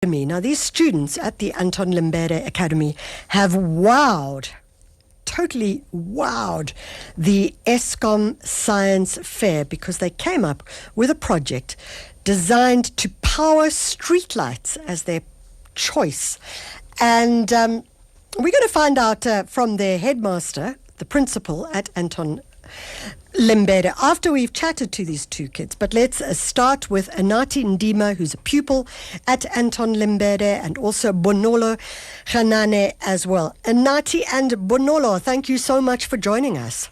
Now, these students at the Anton Lembede Academy have totally wowed the Eskom Science Fair because they came up with a project designed to power streetlights as their choice. And we're going to find out from their headmaster, the principal at Anton Lembede, after we've chatted to these two kids. But let's start with Anathi Ndima, who's a pupil at Anton Lembede, and also Bonolo Kganane as well. Anathi and Bonolo, thank you so much for joining us.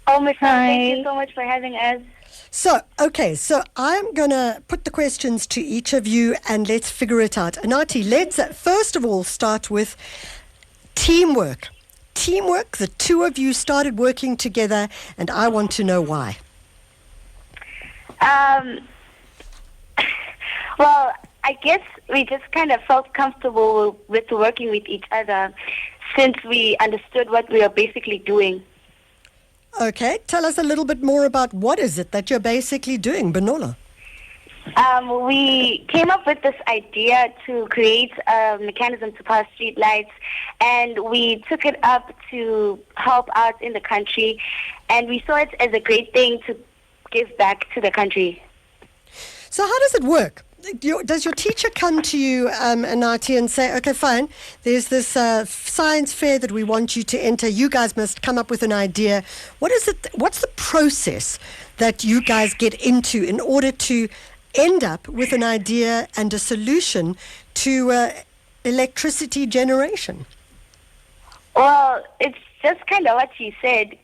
Oh, Miss, thank you so much for having us. So I'm going to put the questions to each of you and let's figure it out. Anathi, let's first of all start with teamwork. The two of you started working together, and I want to know why. Well, I guess we just kind of felt comfortable with working with each other since we understood what we are basically doing. Okay, tell us a little bit more about what is it that you're basically doing, Bonolo. We came up with this idea to create a mechanism to power street lights, and we took it up to help out in the country, and we saw it as a great thing to give back to the country. So how does it work? Does your teacher come to you, Anathi, and say, okay, fine, there's this science fair that we want you to enter. You guys must come up with an idea. What is it? What's the process that you guys get into in order to end up with an idea and a solution to electricity generation? Well, it's just kind of what you said.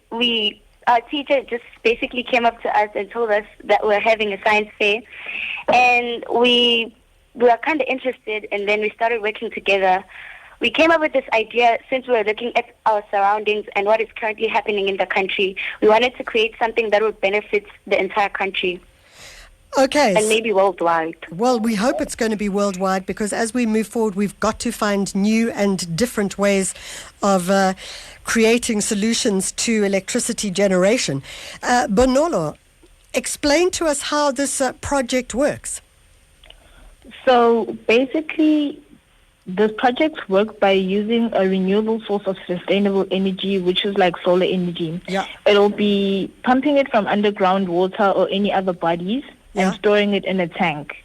Our teacher just basically came up to us and told us that we're having a science fair, and we were kind of interested, and then we started working together. We came up with this idea since we were looking at our surroundings and what is currently happening in the country. We wanted to create something that would benefit the entire country. Okay. And maybe worldwide. Well, we hope it's going to be worldwide, because as we move forward, we've got to find new and different ways of creating solutions to electricity generation. Bonolo, explain to us how this project works. So basically, this project works by using a renewable source of sustainable energy, which is like solar energy. Yeah. It'll be pumping it from underground water or any other bodies, and storing it in a tank.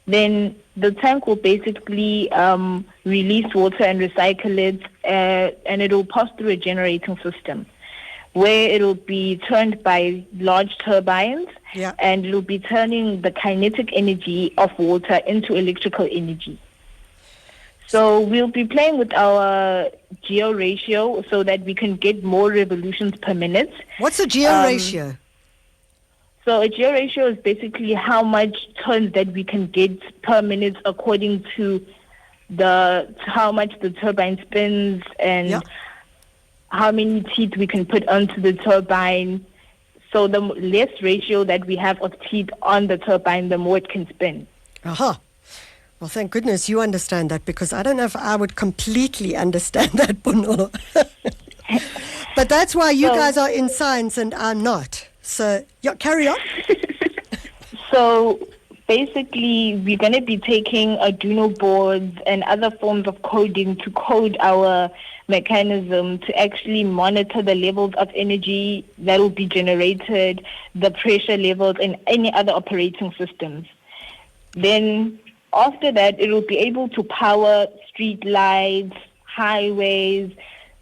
Then the tank will basically release water and recycle it, and it will pass through a generating system where it will be turned by large turbines, and it will be turning the kinetic energy of water into electrical energy. So we'll be playing with our geo ratio so that we can get more revolutions per minute. What's the geo ratio? So a geo ratio is basically how much turns that we can get per minute according to how much the turbine spins and how many teeth we can put onto the turbine. So the less ratio that we have of teeth on the turbine, the more it can spin. Aha. Well, thank goodness you understand that, because I don't know if I would completely understand that, Bonolo. But that's why you guys are in science and I'm not. So, carry on. So, basically, we're going to be taking Arduino boards and other forms of coding to code our mechanism to actually monitor the levels of energy that will be generated, the pressure levels, and any other operating systems. Then, after that, it will be able to power street lights, highways.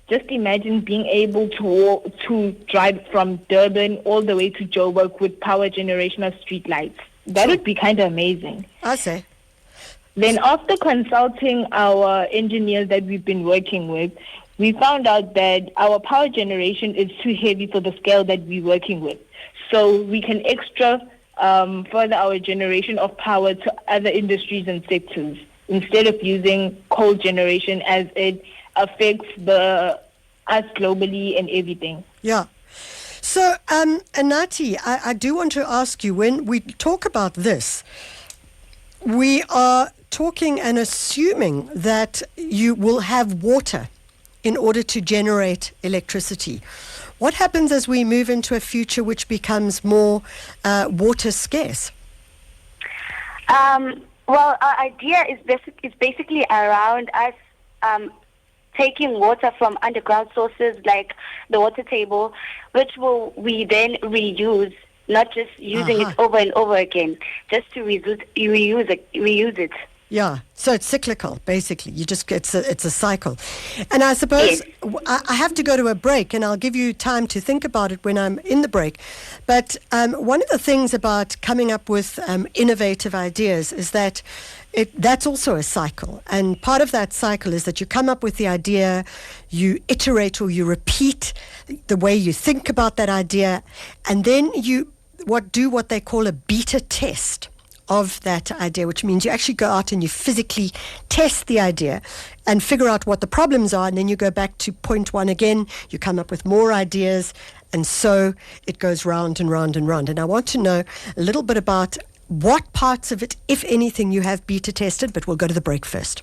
Just imagine being able to drive from Durban all the way to Joburg with power generation of street lights. That would be kind of amazing. I say. Then after consulting our engineers that we've been working with, we found out that our power generation is too heavy for the scale that we're working with. So we can extra further our generation of power to other industries and sectors instead of using coal generation, as it affects us globally and everything. Yeah. So, Anathi, I do want to ask you, when we talk about this, we are talking and assuming that you will have water in order to generate electricity. What happens as we move into a future which becomes more water scarce? Well, our idea is basically around us taking water from underground sources like the water table, which we then reuse, not just using it over and over again, just to reuse it. Yeah, so it's cyclical, basically. It's a cycle. And I suppose I have to go to a break, and I'll give you time to think about it when I'm in the break. But one of the things about coming up with innovative ideas is that that's also a cycle. And part of that cycle is that you come up with the idea, you iterate or you repeat the way you think about that idea, and then you do what they call a beta test of that idea, which means you actually go out and you physically test the idea and figure out what the problems are, and then you go back to point one again, you come up with more ideas, and so it goes round and round and round. And I want to know a little bit about what parts of it, if anything, you have beta tested, but we'll go to the break first.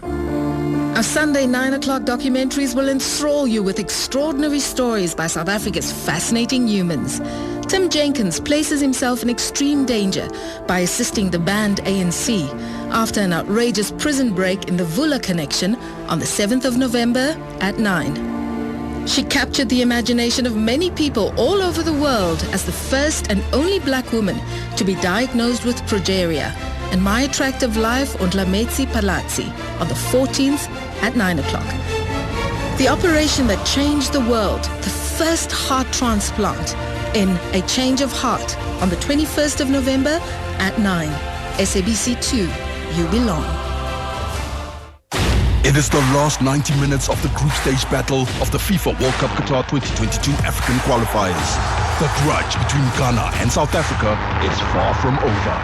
Our Sunday 9 o'clock documentaries will enthrall you with extraordinary stories by South Africa's fascinating humans. Tim Jenkins places himself in extreme danger by assisting the band ANC after an outrageous prison break in the Vula connection on the 7th of November at 9. She captured the imagination of many people all over the world as the first and only black woman to be diagnosed with progeria, and My Attractive Life und Lametsi Palazzi on the 14th at 9 o'clock. The operation that changed the world, the first heart transplant in A Change of Heart on the 21st of November at 9. SABC 2, you belong. It is the last 90 minutes of the group stage battle of the FIFA World Cup Qatar 2022 African qualifiers. The grudge between Ghana and South Africa is far from over.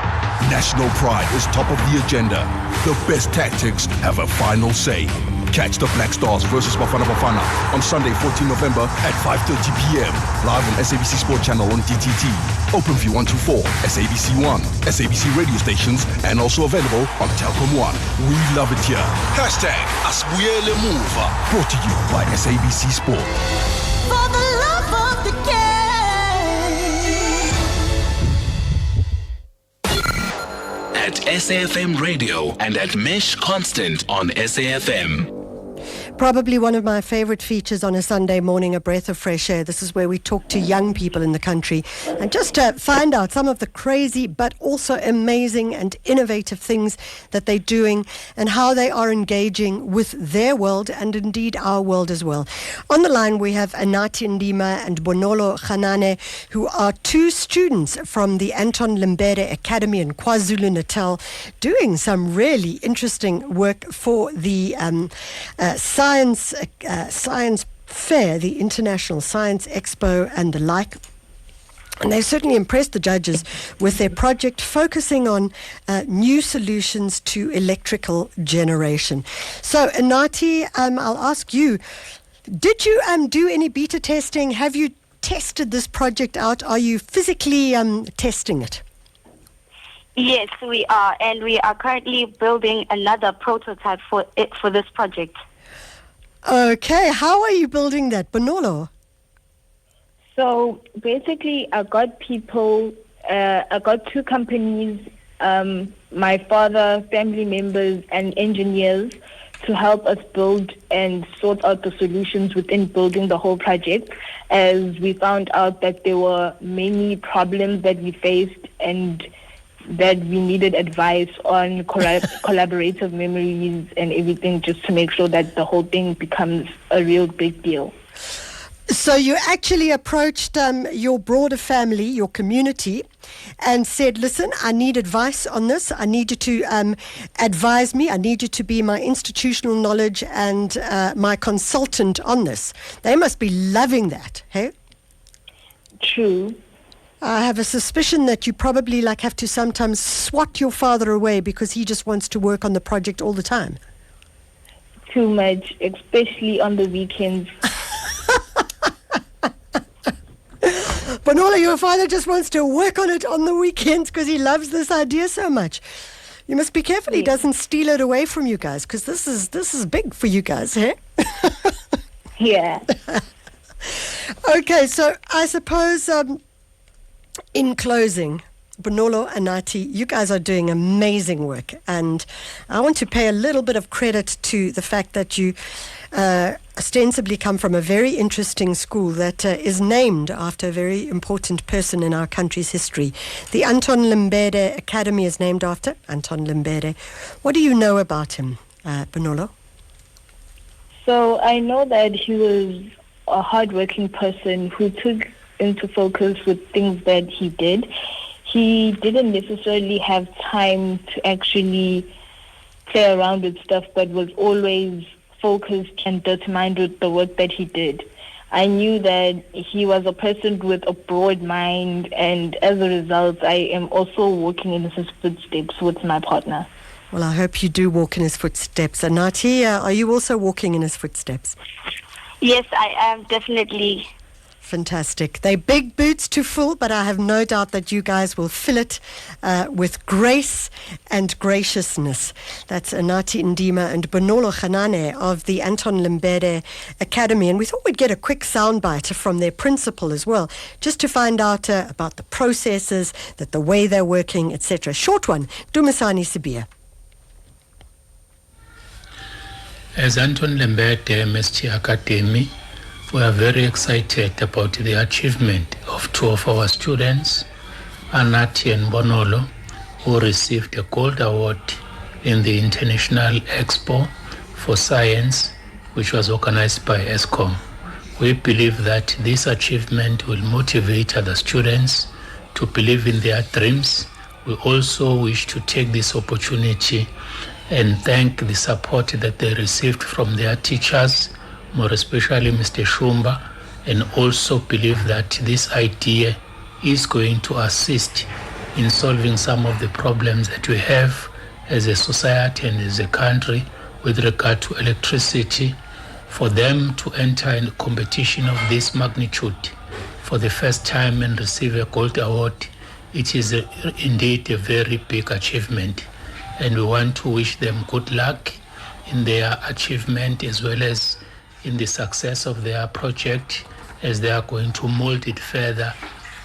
National pride is top of the agenda. The best tactics have a final say. Catch the Black Stars versus Bafana Bafana on Sunday, 14 November at 5:30 p.m. live on SABC Sport Channel on DTT, OpenView 124, SABC 1, SABC radio stations, and also available on Telkom 1. We love it here. Hashtag Asbuyele Move. Brought to you by SABC Sport. For the love of the game. At SAFM Radio and at Mesh Constant on SAFM. Probably one of my favorite features on a Sunday morning, A Breath of Fresh Air. This is where we talk to young people in the country and just find out some of the crazy but also amazing and innovative things that they're doing and how they are engaging with their world and indeed our world as well. On the line we have Anathi, Ndima and Bonolo Kganane, who are two students from the Anton Lembede Academy in KwaZulu-Natal, doing some really interesting work for the science fair, the International Science Expo and the like. And they've certainly impressed the judges with their project focusing on new solutions to electrical generation. So, Anathi, I'll ask you, did you do any beta testing? Have you tested this project out? Are you physically testing it? Yes, we are, and we are currently building another prototype for this project. Okay, how are you building that, Bonolo? So basically, I got two companies, my father, family members, and engineers to help us build and sort out the solutions within building the whole project, as we found out that there were many problems that we faced and that we needed advice on collaborative memories and everything, just to make sure that the whole thing becomes a real big deal. So you actually approached your broader family, your community, and said, listen, I need advice on this. I need you to advise me. I need you to be my institutional knowledge and my consultant on this. They must be loving that, hey? True. I have a suspicion that you probably have to sometimes swat your father away because he just wants to work on the project all the time. Too much, especially on the weekends. Bonolo, your father just wants to work on it on the weekends because he loves this idea so much. You must be careful he doesn't steal it away from you guys, because this is big for you guys, eh? Yeah. Okay, so I suppose in closing, Bonolo, Anathi, you guys are doing amazing work, and I want to pay a little bit of credit to the fact that you ostensibly come from a very interesting school that is named after a very important person in our country's history. The Anton Lembede Academy is named after Anton Lembede. What do you know about him, Bonolo? So I know that he was a hardworking person who took into focus with things that he did. He didn't necessarily have time to actually play around with stuff, but was always focused and determined with the work that he did. I knew that he was a person with a broad mind, and as a result, I am also walking in his footsteps with my partner. Well, I hope you do walk in his footsteps. Anathi, are you also walking in his footsteps? Yes, I am definitely. Fantastic. They're big boots to fill, but I have no doubt that you guys will fill it with grace and graciousness. That's Anathi, Ndima and Bonolo Kganane of the Anton Lembede Academy. And we thought we'd get a quick soundbite from their principal as well, just to find out about the processes, that the way they're working, etc. Short one, Dumisani Sibia. As Anton Lembede MST Academy, we are very excited about the achievement of two of our students, Anathi and Bonolo, who received a gold award in the International Expo for Science, which was organized by Expo. We believe that this achievement will motivate other students to believe in their dreams. We also wish to take this opportunity and thank the support that they received from their teachers, more especially Mr. Shumba, and also believe that this idea is going to assist in solving some of the problems that we have as a society and as a country with regard to electricity. For them to enter in a competition of this magnitude for the first time and receive a gold award, it is indeed a very big achievement. And we want to wish them good luck in their achievement as well as in the success of their project, as they are going to mold it further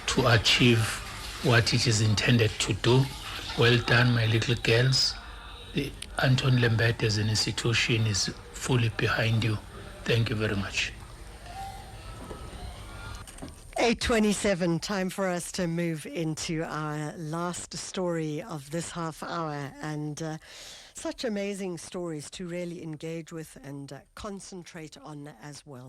to achieve what it is intended to do. Well done, my little girls. The Anton Lembede as an institution is fully behind you. Thank you very much. 8:27, time for us to move into our last story of this half hour, and such amazing stories to really engage with and concentrate on as well.